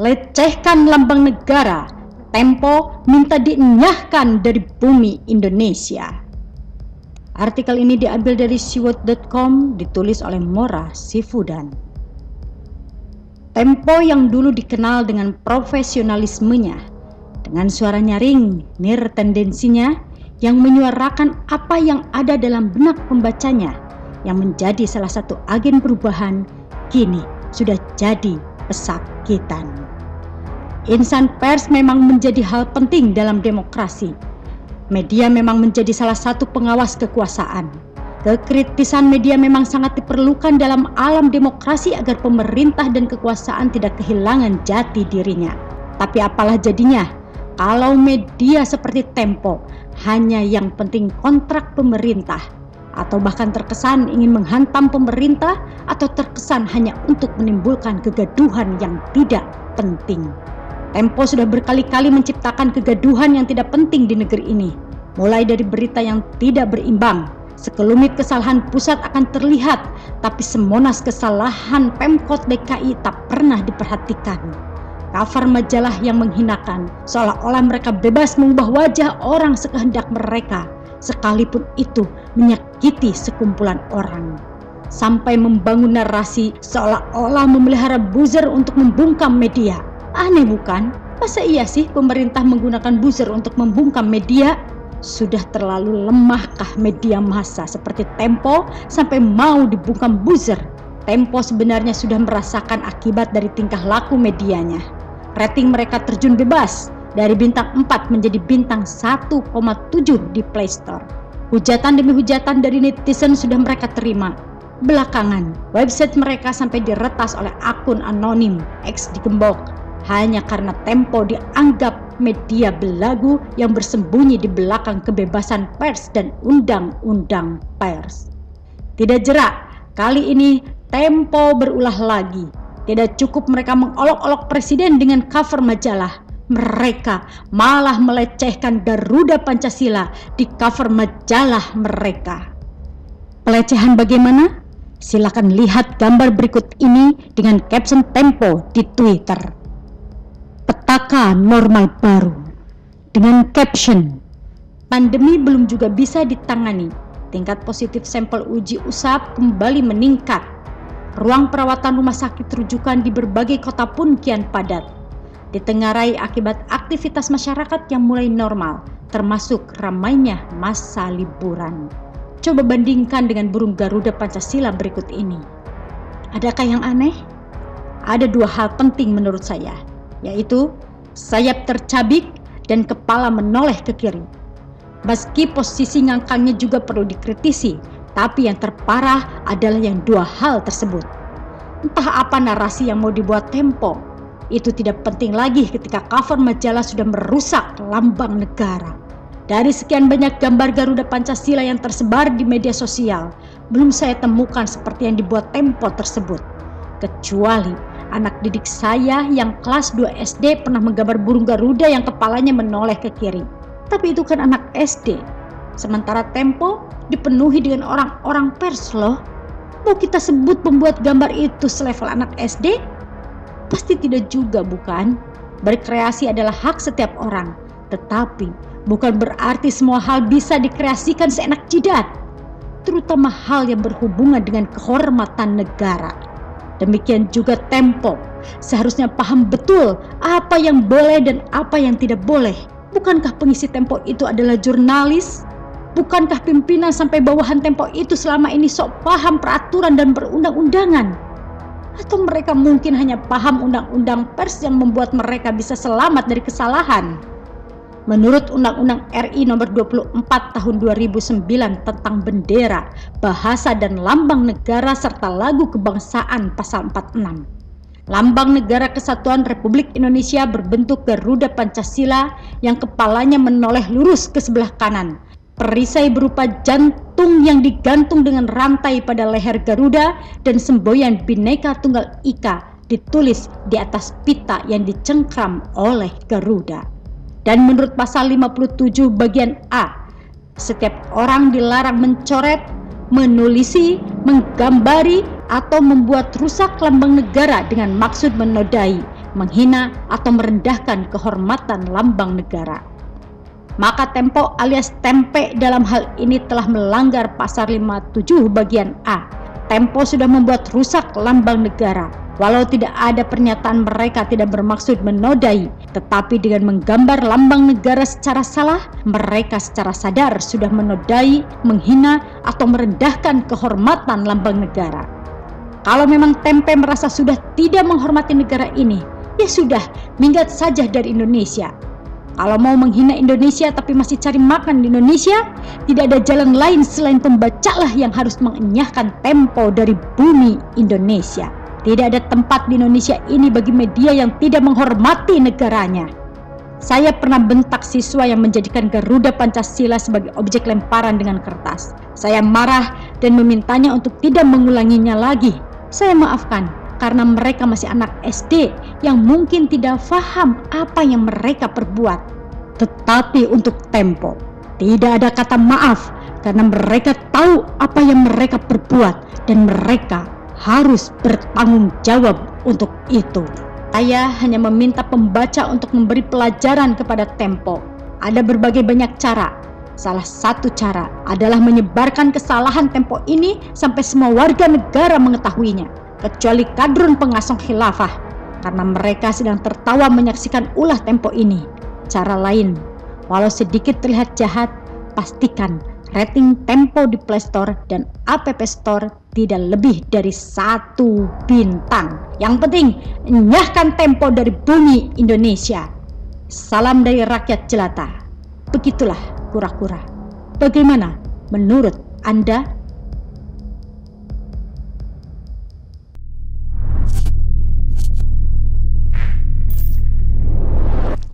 lecehkan lambang negara, Tempo minta dienyahkan dari bumi Indonesia. Artikel ini diambil dari siwot.com, ditulis oleh Mora Sifudan. Tempo yang dulu dikenal dengan profesionalismenya, dengan suara nyaring, nir tendensinya, yang menyuarakan apa yang ada dalam benak pembacanya, yang menjadi salah satu agen perubahan, kini sudah jadi pesakitan. Insan pers memang menjadi hal penting dalam demokrasi. Media memang menjadi salah satu pengawas kekuasaan. Kekritisan media memang sangat diperlukan dalam alam demokrasi agar pemerintah dan kekuasaan tidak kehilangan jati dirinya. Tapi apalah jadinya kalau media seperti Tempo hanya yang penting kontrak pemerintah, atau bahkan terkesan ingin menghantam pemerintah, atau terkesan hanya untuk menimbulkan kegaduhan yang tidak penting. Tempo sudah berkali-kali menciptakan kegaduhan yang tidak penting di negeri ini. Mulai dari berita yang tidak berimbang, sekelumit kesalahan pusat akan terlihat, tapi semonas kesalahan Pemkot DKI tak pernah diperhatikan. Cover majalah yang menghinakan, seolah-olah mereka bebas mengubah wajah orang sekehendak mereka, sekalipun itu menyakiti sekumpulan orang. Sampai membangun narasi seolah-olah memelihara buzzer untuk membungkam media. Aneh bukan? Masa iya sih pemerintah menggunakan buzzer untuk membungkam media? Sudah terlalu lemahkah media massa seperti Tempo sampai mau dibungkam buzzer? Tempo sebenarnya sudah merasakan akibat dari tingkah laku medianya. Rating mereka terjun bebas dari bintang 4 menjadi bintang 1,7 di Play Store. Hujatan demi hujatan dari netizen sudah mereka terima. Belakangan, website mereka sampai diretas oleh akun anonim X digembok hanya karena Tempo dianggap media belagu yang bersembunyi di belakang kebebasan pers dan undang-undang pers. Tidak jerak, kali ini Tempo berulah lagi. Tidak cukup mereka mengolok-olok presiden dengan cover majalah, mereka malah melecehkan Garuda Pancasila di cover majalah mereka. Pelecehan bagaimana? Silakan lihat gambar berikut ini dengan caption Tempo di Twitter. Petaka normal baru, dengan caption, pandemi belum juga bisa ditangani, tingkat positif sampel uji usap kembali meningkat, ruang perawatan rumah sakit rujukan di berbagai kota pun kian padat, ditengarai akibat aktivitas masyarakat yang mulai normal, termasuk ramainya masa liburan. Coba bandingkan dengan burung Garuda Pancasila berikut ini. Adakah yang aneh? Ada dua hal penting menurut saya, yaitu sayap tercabik dan kepala menoleh ke kiri. Meski posisi ngangkangnya juga perlu dikritisi, tapi yang terparah adalah yang dua hal tersebut. Entah apa narasi yang mau dibuat Tempo, itu tidak penting lagi ketika cover majalah sudah merusak lambang negara. Dari sekian banyak gambar Garuda Pancasila yang tersebar di media sosial, belum saya temukan seperti yang dibuat Tempo tersebut. Kecuali anak didik saya yang kelas 2 SD pernah menggambar burung Garuda yang kepalanya menoleh ke kiri. Tapi itu kan anak SD. Sementara Tempo dipenuhi dengan orang-orang pers loh. Mau kita sebut pembuat gambar itu selevel anak SD? Pasti tidak juga, bukan? Berkreasi adalah hak setiap orang. Tetapi bukan berarti semua hal bisa dikreasikan seenak jidat. Terutama hal yang berhubungan dengan kehormatan negara. Demikian juga Tempo, seharusnya paham betul apa yang boleh dan apa yang tidak boleh. Bukankah pengisi Tempo itu adalah jurnalis? Bukankah pimpinan sampai bawahan Tempo itu selama ini sok paham peraturan dan perundang-undangan? Atau mereka mungkin hanya paham undang-undang pers yang membuat mereka bisa selamat dari kesalahan? Menurut Undang-Undang RI Nomor 24 Tahun 2009 tentang bendera, bahasa dan lambang negara serta lagu kebangsaan pasal 46. Lambang Negara Kesatuan Republik Indonesia berbentuk Garuda Pancasila yang kepalanya menoleh lurus ke sebelah kanan. Perisai berupa jantung yang digantung dengan rantai pada leher Garuda dan semboyan Bhinneka Tunggal Ika ditulis di atas pita yang dicengkram oleh Garuda. Dan menurut pasal 57 bagian A, setiap orang dilarang mencoret, menulisi, menggambari, atau membuat rusak lambang negara dengan maksud menodai, menghina atau merendahkan kehormatan lambang negara. Maka Tempo alias Tempe dalam hal ini telah melanggar pasal 57 bagian A. Tempo sudah membuat rusak lambang negara. Walau tidak ada pernyataan mereka tidak bermaksud menodai, tetapi dengan menggambar lambang negara secara salah, mereka secara sadar sudah menodai, menghina, atau merendahkan kehormatan lambang negara. Kalau memang Tempe merasa sudah tidak menghormati negara ini, ya sudah, minggat saja dari Indonesia. Kalau mau menghina Indonesia tapi masih cari makan di Indonesia, tidak ada jalan lain selain pembacalah yang harus mengenyahkan Tempo dari bumi Indonesia. Tidak ada tempat di Indonesia ini bagi media yang tidak menghormati negaranya. Saya pernah bentak siswa yang menjadikan Garuda Pancasila sebagai objek lemparan dengan kertas. Saya marah dan memintanya untuk tidak mengulanginya lagi. Saya maafkan karena mereka masih anak SD yang mungkin tidak paham apa yang mereka perbuat. Tetapi untuk Tempo, tidak ada kata maaf karena mereka tahu apa yang mereka perbuat dan mereka harus bertanggung jawab untuk itu. Saya hanya meminta pembaca untuk memberi pelajaran kepada Tempo. Ada berbagai banyak cara. Salah satu cara adalah menyebarkan kesalahan Tempo ini sampai semua warga negara mengetahuinya, kecuali kadrun pengasong khilafah, karena mereka sedang tertawa menyaksikan ulah Tempo ini. Cara lain, walau sedikit terlihat jahat, pastikan rating Tempo di Play Store dan App Store tidak lebih dari 1 bintang. Yang penting, enyahkan Tempo dari bumi Indonesia. Salam dari rakyat jelata. Begitulah kura-kura. Bagaimana menurut Anda?